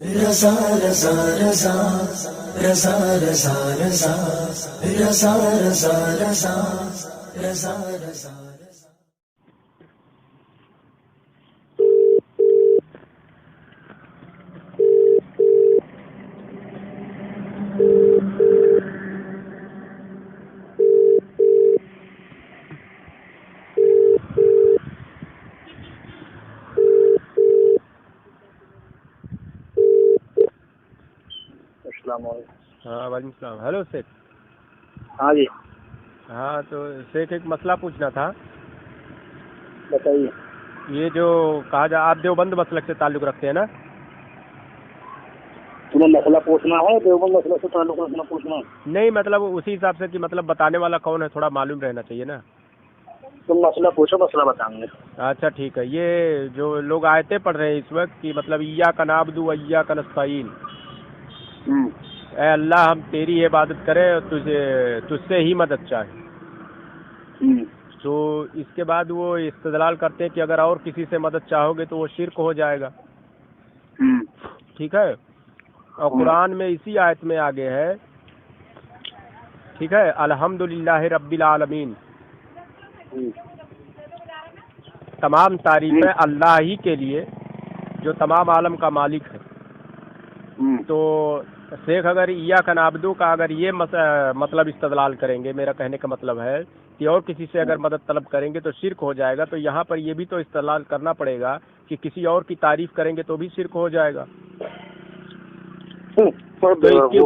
رضا رضا رضا رضا رضا رضا رضا رضا رضا رضا رضا السلام علیکم. ہاں وعلیکم السلام. ہیلو شیخ. ہاں جی ہاں تو شیخ ایک مسئلہ پوچھنا تھا. بتائیے. یہ جو کہا جا آپ دیوبند مسلک سے تعلق رکھتے ہیں نا؟ تمہیں مسئلہ پوچھنا ہے؟ دیوبند مسئلہ سے تعلق رکھنا پوچھنا ہے؟ نہیں مطلب اسی حساب سے کہ مطلب بتانے والا کون ہے تھوڑا معلوم رہنا چاہیے نا. تم مسئلہ پوچھو، مسئلہ بتائیں گے. اچھا ٹھیک ہے. یہ جو لوگ آیتیں پڑھ رہے ہیں اس وقت کہ مطلب ایاک نعبد و ایاک نستعین، اے اللہ ہم تیری عبادت کریں اور تجھ سے ہی مدد چاہیں، تو اس کے بعد وہ استدلال کرتے ہیں کہ اگر اور کسی سے مدد چاہو گے تو وہ شرک ہو جائے گا. ٹھیک ہے. اور قرآن میں اسی آیت میں آگے ہے، ٹھیک ہے، الحمدللہ رب العالمین، تمام تعریفیں اللہ ہی کے لیے جو تمام عالم کا مالک ہے. تو شیخ اگر ایاک نعبد کا اگر یہ مطلب استدلال کریں گے، میرا کہنے کا مطلب ہے کہ اور کسی سے اگر مدد طلب کریں گے تو شرک ہو جائے گا، تو یہاں پر یہ بھی تو استدلال کرنا پڑے گا کہ کسی اور کی تعریف کریں گے تو بھی شرک ہو جائے گا. تو اس کی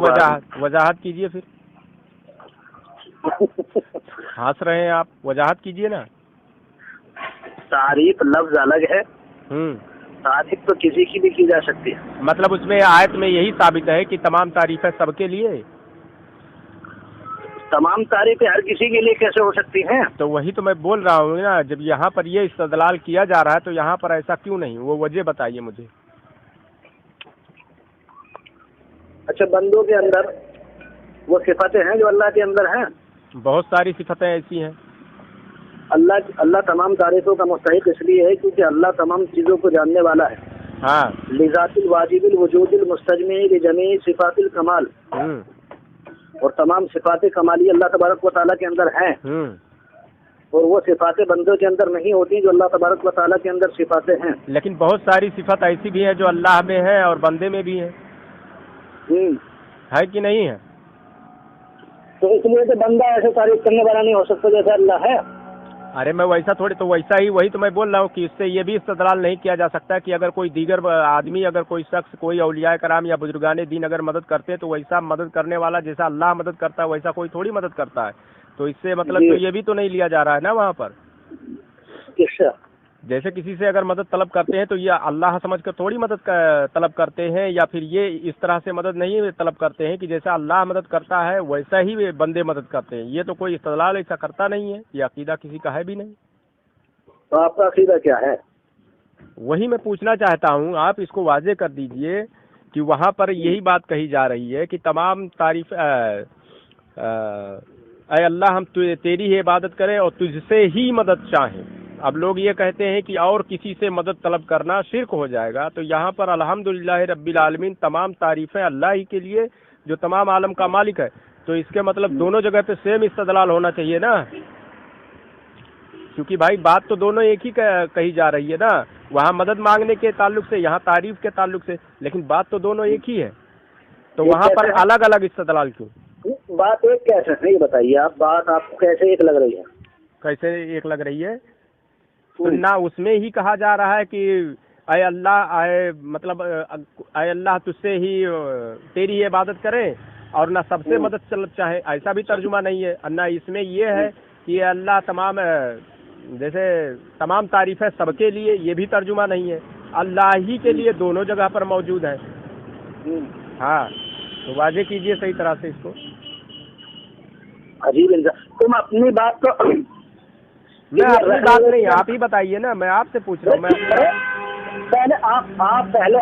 وضاحت کیجئے. پھر ہنس رہے ہیں آپ، وضاحت کیجئے نا. تعریف لفظ الگ ہے، تعریف تو کسی کی بھی کی جا سکتی ہے. مطلب اس میں آیت میں یہی ثابت ہے کہ تمام تعریفیں سب کے لیے. تمام تعریفیں ہر کسی کے لیے کیسے ہو سکتی ہیں؟ تو وہی تو میں بول رہا ہوں نا، جب یہاں پر یہ استدلال کیا جا رہا ہے تو یہاں پر ایسا کیوں نہیں؟ وہ وجہ بتائیے مجھے. اچھا، بندوں کے اندر وہ صفتیں ہیں جو اللہ کے اندر ہیں. بہت ساری صفتیں ایسی ہیں. اللہ تمام تعریفوں کا مستحق اس لیے ہے کیونکہ اللہ تمام چیزوں کو جاننے والا ہے. ہاں. لذات الواجب الوجود المستجمع لجمیع صفات الکمال، اور تمام صفات کمالی اللہ تبارک و تعالیٰ کے اندر ہیں، اور وہ صفات بندوں کے اندر نہیں ہوتی جو اللہ تبارک و تعالیٰ کے اندر صفاتیں ہیں. لیکن بہت ساری صفت ایسی بھی ہیں جو اللہ میں ہے اور بندے میں بھی ہے کہ نہیں ہے؟ تو اس لیے تو بندہ ایسے تعریف کرنے والا نہیں ہو سکتا جیسا اللہ ہے. ارے میں ویسا تھوڑی، تو ویسا ہی وہی تو میں بول رہا ہوں کہ اس سے یہ بھی استدلال نہیں کیا جا سکتا کہ اگر کوئی دیگر آدمی، اگر کوئی شخص، کوئی اولیاء کرام یا بزرگان دین اگر مدد کرتے ہیں تو ویسا مدد کرنے والا جیسا اللہ مدد کرتا ہے ویسا کوئی تھوڑی مدد کرتا ہے. تو اس سے مطلب تو یہ بھی تو نہیں لیا جا رہا ہے نا وہاں پر. جیسے کسی سے اگر مدد طلب کرتے ہیں تو یہ اللہ سمجھ کر تھوڑی مدد طلب کرتے ہیں، یا پھر یہ اس طرح سے مدد نہیں طلب کرتے ہیں کہ جیسا اللہ مدد کرتا ہے ویسا ہی بندے مدد کرتے ہیں. یہ تو کوئی استدلال ایسا کرتا نہیں ہے، یہ عقیدہ کسی کا ہے بھی نہیں. تو آپ کا عقیدہ کیا ہے؟ وہی میں پوچھنا چاہتا ہوں، آپ اس کو واضح کر دیجئے کہ وہاں پر یہی بات کہی جا رہی ہے کہ تمام تعریف اے اللہ ہم تیری ہی عبادت کریں اور تجھ سے ہی مدد چاہیں. اب لوگ یہ کہتے ہیں کہ اور کسی سے مدد طلب کرنا شرک ہو جائے گا. تو یہاں پر الحمدللہ رب العالمین، تمام تعریفیں اللہ ہی کے لیے جو تمام عالم کا مالک ہے. تو اس کے مطلب دونوں جگہ پہ سیم استدلال ہونا چاہیے نا، کیونکہ بھائی بات تو دونوں ایک ہی کہی جا رہی ہے نا، وہاں مدد مانگنے کے تعلق سے، یہاں تعریف کے تعلق سے، لیکن بات تو دونوں ایک ہی ہے. تو وہاں پر الگ الگ استدلال کیوں؟ بات ایک کیسے ہے یہ بتائیے. آپ کو کیسے ایک لگ رہی ہے؟ کیسے ایک لگ رہی ہے؟ نہ اس میں ہی کہا جا رہا ہے کہ اے اللہ، اے اللہ تجھ سے ہی تیری ہی عبادت کریں اور نہ سب سے مدد طلب چاہے، ایسا بھی ترجمہ نہیں ہے. نہ اس میں یہ ہے کہ اللہ تمام، جیسے تمام تعریفیں سب کے لیے، یہ بھی ترجمہ نہیں ہے. اللہ ہی کے لیے دونوں جگہ پر موجود ہے. ہاں تو واضح کیجئے صحیح طرح سے اس کو. عجیب انسان. تم اپنی بات تو میں اپنی بات نہیں، آپ ہی بتائیے نا، میں آپ سے پوچھ رہا ہوں. پہلے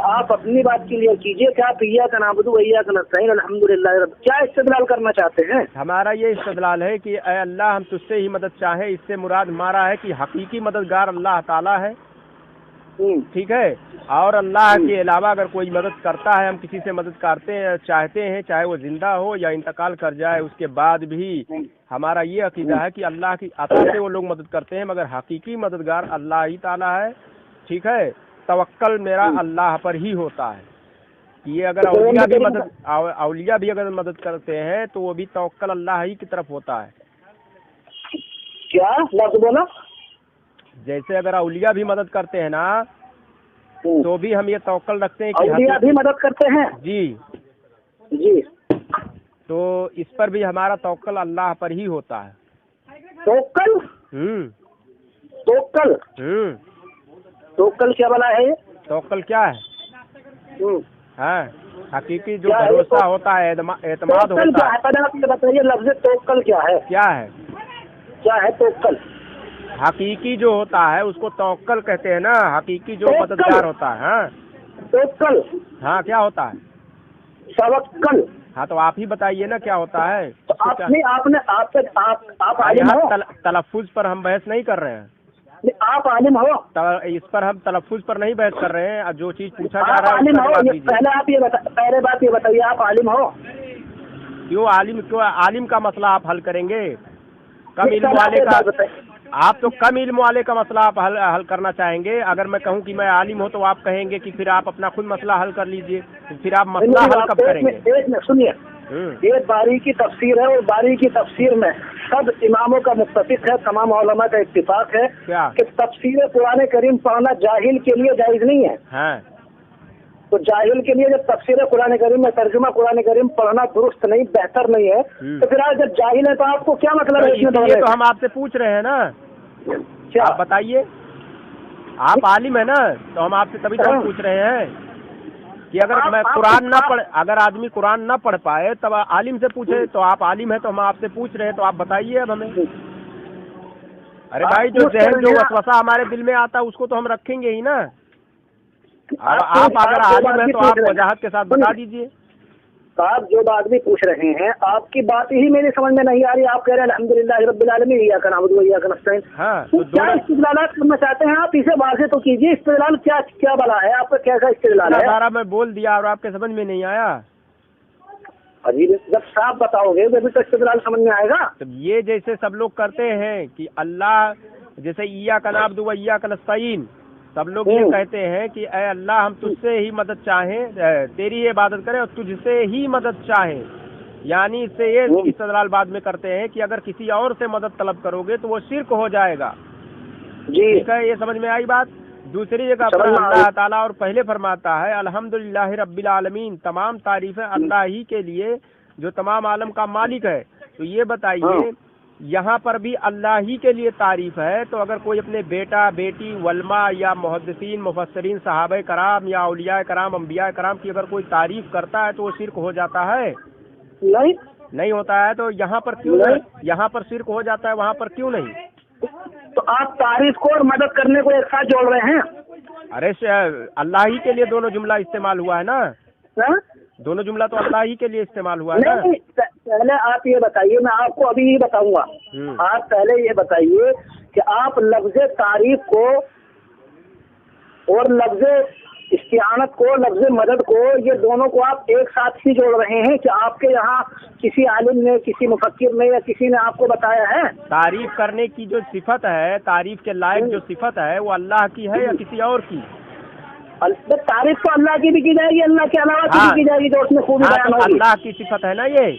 آپ اپنی بات کلیئر کیجئے کہ آپ ایاک نعبد و ایاک نستعین الحمدللہ رب کیا استدلال کرنا چاہتے ہیں؟ ہمارا یہ استدلال ہے کہ اے اللہ ہم تجھ سے ہی مدد چاہیں. اس سے مراد ہمارا ہے کہ حقیقی مددگار اللہ تعالیٰ ہے. ٹھیک ہے. اور اللہ کے علاوہ اگر کوئی مدد کرتا ہے, ہم کسی سے مدد کرتے ہیں چاہتے ہیں, چاہے وہ زندہ ہو یا انتقال کر جائے, اس کے بعد بھی ہمارا یہ عقیدہ ہے کہ اللہ کی عطا سے وہ لوگ مدد کرتے ہیں, مگر حقیقی مددگار اللہ ہی تعالیٰ ہے. ٹھیک ہے. توکل میرا اللہ پر ہی ہوتا ہے. یہ اگر اولیاء بھی اگر مدد کرتے ہیں تو وہ بھی توکل اللہ ہی کی طرف ہوتا ہے. کیا لفظ بولا؟ جیسے اگر اولیاء بھی مدد کرتے ہیں نا تو بھی ہم یہ توکل رکھتے ہیں کہ اولیاء بھی مدد کرتے ہیں. جی جی. تو اس پر بھی ہمارا توکل اللہ پر ہی ہوتا ہے. توکل توکل توکل کیا بلا ہے؟ توکل کیا ہے؟ ہاں, حقیقی جو بھروسہ ہوتا ہے, اعتماد ہوتا ہے. پہلے آپ یہ بتائیے لفظ توکل کیا ہے؟ کیا ہے؟ کیا ہے توکل؟ حقیقی جو ہوتا ہے اس کو توکل کہتے ہیں نا, حقیقی جو مددگار ہوتا ہے. ہاں توکل. ہاں کیا ہوتا ہے؟ توکل. ہاں تو آپ ہی بتائیے نا کیا ہوتا ہے. تلفظ پر ہم بحث نہیں کر رہے ہیں. آپ عالم ہو, اس پر ہم تلفظ پر نہیں بحث کر رہے ہیں. جو چیز پوچھا جا رہا ہے پہلے آپ یہ پہلے بات یہ بتائیے آپ عالم ہو. کیوں عالم کا مسئلہ آپ حل کریں گے؟ کم علم والے کا آپ تو کم علم والے کا مسئلہ آپ حل کرنا چاہیں گے. اگر میں کہوں کہ میں عالم ہوں تو آپ کہیں گے کہ پھر آپ اپنا خود مسئلہ حل کر لیجئے. پھر آپ مسئلہ حل کب کریں گے؟ ایک میں سنیے, یہ باریکی تفسیر ہے اور باریکی تفسیر میں سب اماموں کا متفق ہے, تمام علماء کا اتفاق ہے کہ تفسیر قرآن کریم پڑھنا جاہل کے لیے جائز نہیں ہے. تو جاہل کے لیے جب تفسیر قرآن کریم میں ترجمہ قرآن کریم پڑھنا درست نہیں, بہتر نہیں ہے, تو پھر آج جب جاہل ہے تو آپ کو کیا مطلب ہے؟ یہ تو ہم آپ سے پوچھ رہے ہیں نا, آپ بتائیے. آپ عالم ہے نا تو ہم آپ سے تبھی تو پوچھ رہے ہیں کہ اگر میں قرآن نہ پڑھ, اگر آدمی قرآن نہ پڑھ پائے تب عالم سے پوچھے. تو آپ عالم ہیں تو ہم آپ سے پوچھ رہے ہیں, تو آپ بتائیے اب ہمیں. ارے بھائی جو ذہن جو وسوسہ ہمارے دل میں آتا ہے اس کو تو ہم رکھیں گے ہی نا. آپ اگر عالم ہیں تو آپ وضاحت کے ساتھ بتا دیجیے. آپ جو بات بھی پوچھ رہے ہیں آپ کی بات ہی میری سمجھ میں نہیں آ رہی. آپ کہہ رہے ہیں الحمدللہ رب العالمین ایاک نعبد و ایاک نستعین. کیا استدلالات کرنا چاہتے ہیں آپ؟ اسے واضح تو کیجیے. استدلال کیا بلا ہے آپ کا, کیسا استدلال ہے؟ سارا میں بول دیا اور آپ کے سمجھ میں نہیں آیا. عجیب, جب صاحب بتاؤ گے جب تو استدلال سمجھ میں آئے گا. یہ جیسے سب لوگ کرتے ہیں کہ اللہ جیسے ایاک نعبد و ایاک نستعین, سب لوگ یہ کہتے ہیں کہ اے اللہ ہم تجھ سے ہی مدد چاہیں, تیری عبادت کریں اور تجھ سے ہی مدد چاہیں. یعنی اس سے یہ استدلال بعد میں کرتے ہیں کہ اگر کسی اور سے مدد طلب کرو گے تو وہ شرک ہو جائے گا. ٹھیک ہے, یہ سمجھ میں آئی بات. دوسری جگہ پر اللہ تعالیٰ اور پہلے فرماتا ہے الحمدللہ رب العالمین, تمام تعریفیں اللہ ہی کے لیے جو تمام عالم کا مالک ہے. تو یہ بتائیے یہاں پر بھی اللہ ہی کے لیے تعریف ہے, تو اگر کوئی اپنے بیٹا بیٹی علماء یا محدثین مفسرین صحابہ کرام یا اولیاء کرام انبیاء کرام کی اگر کوئی تعریف کرتا ہے تو وہ شرک ہو جاتا ہے؟ نہیں ہوتا ہے. تو یہاں پر کیوں نہیں, یہاں پر شرک ہو جاتا ہے, وہاں پر کیوں نہیں؟ تو آپ تعریف کو اور مدد کرنے کو ایک ساتھ جوڑ رہے ہیں. ارے اللہ ہی کے لیے دونوں جملہ استعمال ہوا ہے نا, دونوں جملہ تو اللہ ہی کے لیے استعمال ہوا ہے نا. پہلے آپ یہ بتائیے, میں آپ کو ابھی ہی بتاؤں گا. آپ پہلے یہ بتائیے کہ آپ لفظ تعریف کو اور لفظ استعانت کو, لفظ مدد کو, یہ دونوں کو آپ ایک ساتھ ہی جوڑ رہے ہیں کہ آپ کے یہاں کسی عالم نے, کسی مفکر نے یا کسی نے آپ کو بتایا ہے؟ تعریف کرنے کی جو صفت ہے, تعریف کے لائق جو صفت ہے وہ اللہ کی ہے یا کسی اور کی؟ تعریف تو اللہ کی بھی کی جائے گی, اللہ کے علاوہ کسی کی جائے گی جو اس میں خوبی بیان ہوگی. اللہ کی صفت ہے نا یہ,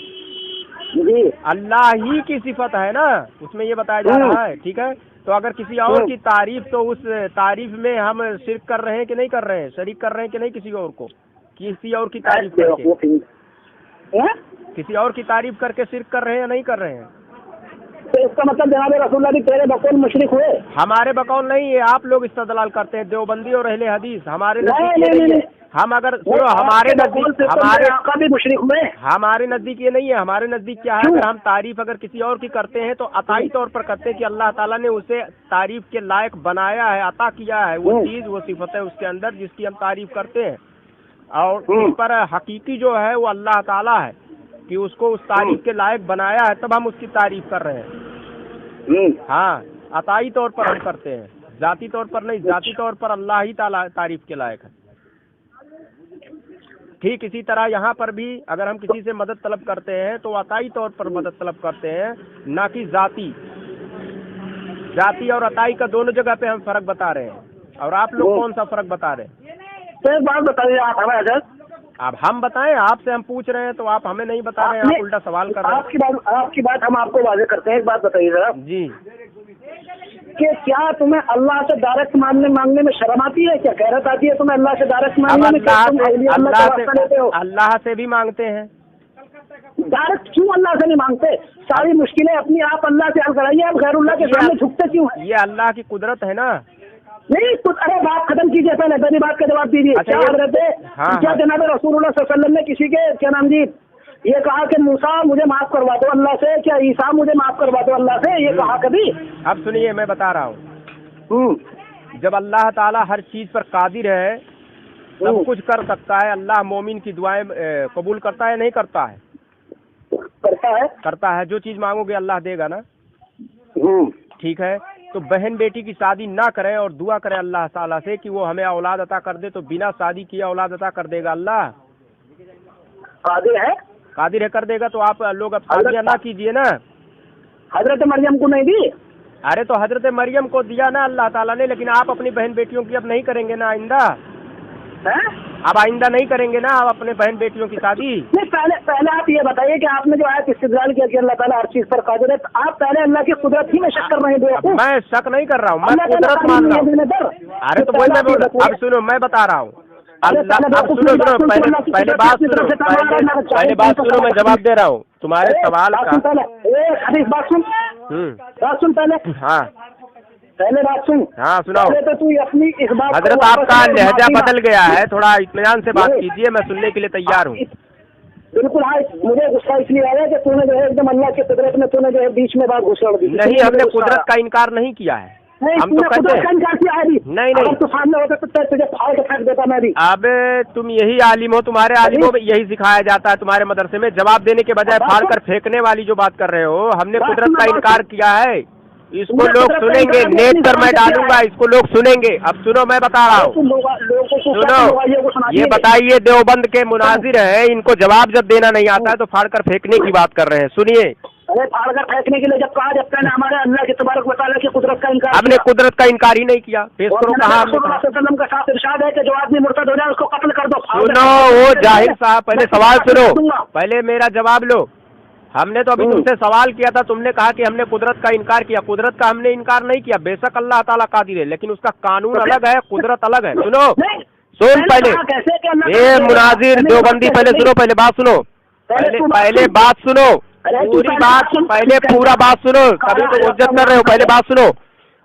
جی اللہ ہی کی صفت ہے نا, اس میں یہ بتایا جا رہا ہے. ٹھیک ہے, تو اگر کسی اور کی تعریف, تو اس تعریف میں ہم شرک کر رہے ہیں کہ نہیں کر رہے ہیں, شریک کر رہے ہیں کہ نہیں کسی اور کو, کسی اور کی تعریف کر کے, کسی اور کی تعریف کر کے شرک کر رہے ہیں یا نہیں کر رہے ہیں؟ تو اس کا مطلب جناب رسول اللہ بھی تیرے بقول مشرک ہوئے. ہمارے بقول نہیں ہے, آپ لوگ استدلال کرتے ہیں دیوبندی اور اہل حدیث. ہمارے نزدیک ہم اگر ہمارے نزدیک ہمارے نزدیک یہ نہیں ہے. ہمارے نزدیک کیا ہے, اگر ہم تعریف اگر کسی اور کی کرتے ہیں تو عطائی طور پر کرتے ہیں کہ اللہ تعالیٰ نے اسے تعریف کے لائق بنایا ہے, عطا کیا ہے وہ چیز, وہ صفت ہے اس کے اندر جس کی ہم تعریف کرتے ہیں. اور اس پر حقیقی جو ہے وہ اللہ تعالیٰ ہے کہ اس کو اس تعریف کے لائق بنایا ہے, تب ہم اس کی تعریف کر رہے ہیں. ہاں, عطائی طور پر ہم کرتے ہیں. ذاتی طور پر نہیں، ذاتی طور پر اللہ ہی تعالیٰ تعریف کے لائق ہے. ٹھیک اسی طرح یہاں پر بھی اگر ہم کسی سے مدد طلب کرتے ہیں تو عطائی طور پر مدد طلب کرتے ہیں، نہ کہ ذاتی. ذاتی اور عطائی کا دونوں جگہ پہ ہم فرق بتا رہے ہیں. اور آپ لوگ کون سا فرق بتا رہے ہیں؟ تو ایک بات بتائیے آپ ہمیں حضرت. اب ہم بتائیں، آپ سے ہم پوچھ رہے ہیں تو آپ ہمیں نہیں بتا رہے ہیں، آپ الٹا سوال کر رہے ہیں. آپ کی بات ہم آپ کو واضح کرتے ہیں. ایک بات بتائیے ذرا جی، کہ کیا تمہیں اللہ سے ڈائریکٹ مانگنے میں شرم آتی ہے؟ کیا خیرت آتی ہے تمہیں اللہ سے ڈائریکٹ اب مانگنے میں؟ اللہ سے بھی مانگتے ہیں. ڈائریکٹ کیوں اللہ سے نہیں مانگتے؟ ساری مشکلیں اپنی آپ اللہ سے حل کرائیے. آپ غیر اللہ کے سامنے جھکتے کیوں ہیں؟ یہ اللہ کی قدرت ہے نا. نہیں ارے بات ختم کیجیے، پہلے بات کا جواب دیجیے. کیا حضرت کیا جناب رسول اللہ صلی اللہ علیہ وسلم نے کسی کے کیا نام جی یہ کہا کہ موسیٰ مجھے معاف کروا دو اللہ سے؟ کیا عیسیٰ مجھے معاف کروا دو اللہ سے؟ یہ کہا کبھی؟ اب سنیے، میں بتا رہا ہوں. جب اللہ تعالیٰ ہر چیز پر قادر ہے، سب کچھ کر سکتا ہے، اللہ مومن کی دعائیں قبول کرتا ہے نہیں کرتا ہے؟ کرتا ہے. جو چیز مانگو گے اللہ دے گا نا. ٹھیک ہے، تو بہن بیٹی کی شادی نہ کرے اور دعا کرے اللہ تعالیٰ سے کہ وہ ہمیں اولاد عطا کر دے، تو بنا شادی کیے اولاد عطا کر دے گا اللہ. قادر ہے کر دے گا. تو آپ لوگ اب شادیاں نہ کیجیے نا. حضرت مریم کو نہیں دی؟ ارے تو حضرت مریم کو دیا نا اللہ تعالیٰ نے، لیکن آپ اپنی بہن بیٹیوں کی اب نہیں کریں گے نا آئندہ. اب آئندہ نہیں کریں گے نا آپ اپنے بہن بیٹیوں کی شادی. نہیں، پہلے آپ یہ بتائیے کہ آپ نے جو آیت استدلال کیا کہ اللہ تعالیٰ ہر چیز پر قادر ہے، آپ پہلے اللہ کی قدرت ہی میں شک کر رہے ہیں. میں شک نہیں کر رہا ہوں، میں قدرت مان رہا ہوں. ارے تو وہی میں اب سنو، میں بتا رہا ہوں. اب سنو پہلے بات سنو، میں جواب دے رہا ہوں تمہارے سوال کا. بات سن پہلے. ہاں پہلے بات سن. ہاں سناؤ. تو تو اپنی اس بات حضرت آپ کا لہجہ بدل گیا ہے، تھوڑا اطمینان سے بات کیجیے، میں سننے کے لیے تیار ہوں. بالکل. ہاں، مجھے غصہ اس لیے آیا کہ تو نے جو ہے ایک دم اللہ کی قدرت میں تو نے جو ہے بیچ میں بات گھسڑ دی. نہیں، ہم نے قدرت کا انکار نہیں کیا ہے. ہم تو کہتے ہیں نہیں تو سامنے ہوتا تو تجھے پھاڑ کے پھینک دیتا میں بھی. اب تم یہی عالم ہو، تمہارے عالموں میں یہی سکھایا جاتا ہے تمہارے مدرسے میں، جواب دینے کے بجائے پھاڑ کر پھینکنے والی جو بات کر رہے ہو. ہم نے قدرت کا انکار کیا ہے، اس کو لوگ سنیں گے، نیٹ پر میں ڈالوں گا، اس کو لوگ سنیں گے. اب سنو، میں بتا رہا ہوں. سنو، یہ بتائیے دیوبند کے مناظر ہیں، ان کو جواب جب دینا نہیں آتا ہے تو پھاڑ کر پھینکنے کی بات کر رہے ہیں. سنیے، پھاڑ کر پھینکنے کے لیے جب کہا، جب پہلے ہمارے اللہ کے تبارک و تعالیٰ کی قدرت کا انکار، ہم نے قدرت کا انکار ہی نہیں کیا. پیش کرو کہاں رسول اللہ صلی اللہ علیہ وسلم کا صاف ارشاد ہے کہ جو آدمی مرتد ہو جائے اس کو قتل کر دو. سنو وہ جاہل صاحب، پہلے سوال سنو، پہلے میرا جواب لو. ہم نے تو ابھی تم سے سوال کیا تھا، تم نے کہا کہ ہم نے قدرت کا انکار کیا. قدرت کا ہم نے انکار نہیں کیا، بے شک اللہ تعالیٰ قادر ہے، لیکن اس کا قانون الگ ہے، قدرت الگ ہے. سنو سن پہلے، یہ مناظر دیوبندی، پہلے سنو، پہلے بات سنو، پہلے بات سنو، پوری بات، پہلے پورا بات سنو، کبھی تو عزت کر رہے ہو. پہلے بات سنو.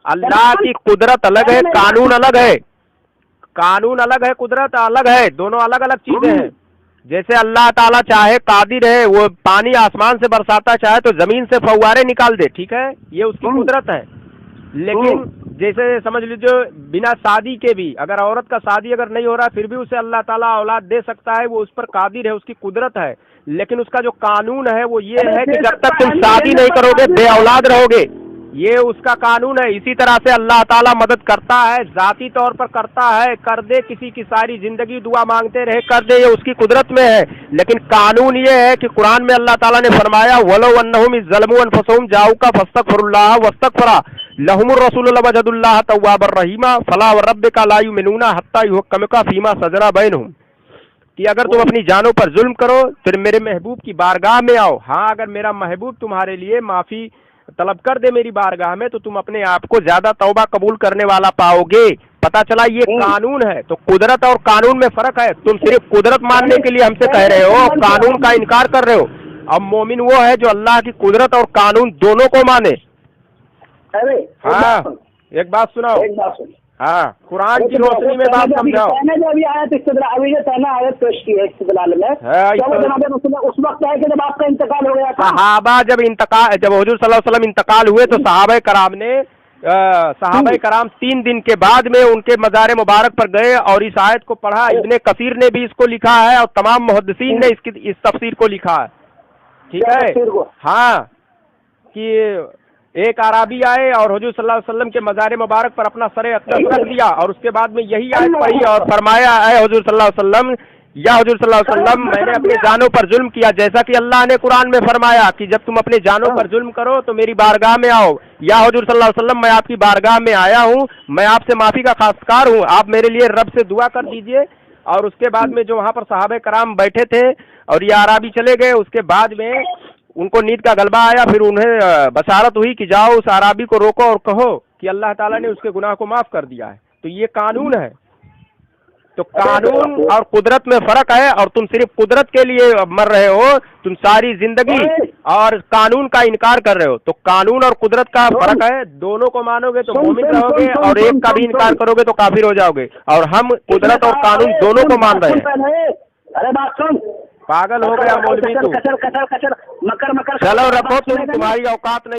اللہ کی قدرت الگ ہے، قانون الگ ہے. قانون الگ ہے، قدرت الگ ہے، دونوں الگ الگ چیزیں ہیں. جیسے اللہ تعالیٰ چاہے قادر ہے، وہ پانی آسمان سے برساتا چاہے تو زمین سے فوارے نکال دے، ٹھیک ہے، یہ اس کی قدرت ہے. لیکن جیسے سمجھ لیجیے بنا شادی کے بھی، اگر عورت کا شادی اگر نہیں ہو رہا پھر بھی اسے اللہ تعالیٰ اولاد دے سکتا ہے، وہ اس پر قادر ہے، اس کی قدرت ہے. لیکن اس کا جو قانون ہے وہ یہ ہے کہ جب تک تم شادی نہیں کرو گے بے اولاد رہو گے، یہ اس کا قانون ہے. اسی طرح سے اللہ تعالیٰ مدد کرتا ہے، ذاتی طور پر کرتا ہے، کر دے کسی کی ساری زندگی دعا مانگتے رہے کر دے، یہ اس کی قدرت میں ہے. لیکن قانون یہ ہے کہ قرآن میں اللہ تعالیٰ نے فرمایا وَلَوْ أَنَّهُمْ إِذْ ظَلَمُوا أَنفُسَهُمْ جَاءُوكَ فَاسْتَغْفَرُوا اللَّهَ وَاسْتَغْفَرَ لَهُمُ الرَّسُولُ لَوَجَدُوا اللَّهَ تَوَّابًا رَحِيمًا فَلَا وَرَبِّكَ لَا يُؤْمِنُونَ حَتَّى يُحْكِمُوكَ فِيمَا شَجَرَ بَيْنَهُمْ، کہ اگر تم اپنی جانوں پر ظلم کرو پھر میرے محبوب کی بارگاہ میں آؤ. ہاں، اگر میرا محبوب تمہارے لیے معافی طلب کر دے میری بارگاہ میں تو تم اپنے آپ کو زیادہ توبہ قبول کرنے والا پاؤ گے. پتہ چلا یہ قانون ہے. تو قدرت اور قانون میں فرق ہے. تم صرف قدرت ماننے کے لیے ہم سے کہہ رہے ہو، قانون کا انکار کر رہے ہو. اب مومن وہ ہے جو اللہ کی قدرت اور قانون دونوں کو مانے. ہاں، ایک بات سناؤ. ہاں، قرآن کی روشنی میں بات سمجھاؤ. میں جو ابھی آیت پیش کی ہے استدلال میں، اس وقت ہے کہ جب آپ کا انتقال ہو گیا تھا. صحابہ جب حضور صلی اللہ علیہ وسلم انتقال ہوئے تو صحابہ کرام 3 دن کے بعد میں ان کے مزار مبارک پر گئے اور اس آیت کو پڑھا. ابن کثیر نے بھی اس کو لکھا ہے اور تمام محدثین نے اس تفسیر کو لکھا ہے. ٹھیک ہے. ہاں، کہ ایک عرابی آئے اور حضور صلی اللہ علیہ وسلم کے مزار مبارک پر اپنا سر اقدس رکھ دیا اور اس کے بعد میں یہی آیت پڑھی اور فرمایا اے حضور صلی اللہ علیہ وسلم، یا حضور صلی اللہ علیہ وسلم، میں نے اپنی جانوں پر ظلم کیا، جیسا کہ اللہ نے قرآن میں فرمایا کہ جب تم اپنی جانوں پر ظلم کرو تو میری بارگاہ میں آؤ۔ یا حضور صلی اللہ علیہ وسلم، میں آپ کی بارگاہ میں آیا ہوں، میں آپ سے معافی کا خواستگار ہوں، آپ میرے لیے رب سے دعا کر دیجئے۔ اور اس کے بعد میں جو وہاں پر صحابہ کرام بیٹھے تھے اور یہ عرابی چلے گئے، اس کے بعد میں ان کو نیند کا غلبہ آیا، پھر انہیں بشارت ہوئی کہ جاؤ اس عرابی کو روکو اور کہو کہ اللہ تعالیٰ نے اس کے گناہ کو معاف کر دیا ہے۔ تو یہ قانون ہے۔ تو قانون اور قدرت میں فرق ہے، اور تم صرف قدرت کے لیے مر رہے ہو، تم ساری زندگی اور قانون کا انکار کر رہے ہو۔ تو قانون اور قدرت کا فرق ہے، دونوں کو مانو گے تو مومن رہو گے اور ایک کا بھی انکار کرو گے تو کافر ہو جاؤ گے، اور ہم قدرت اور قانون دونوں کو مان رہے ہیں۔ ارے بات سن، پاگل ہو گیا مولوی تو، مکر چلو رکھو، تمہاری اوقات نہیں۔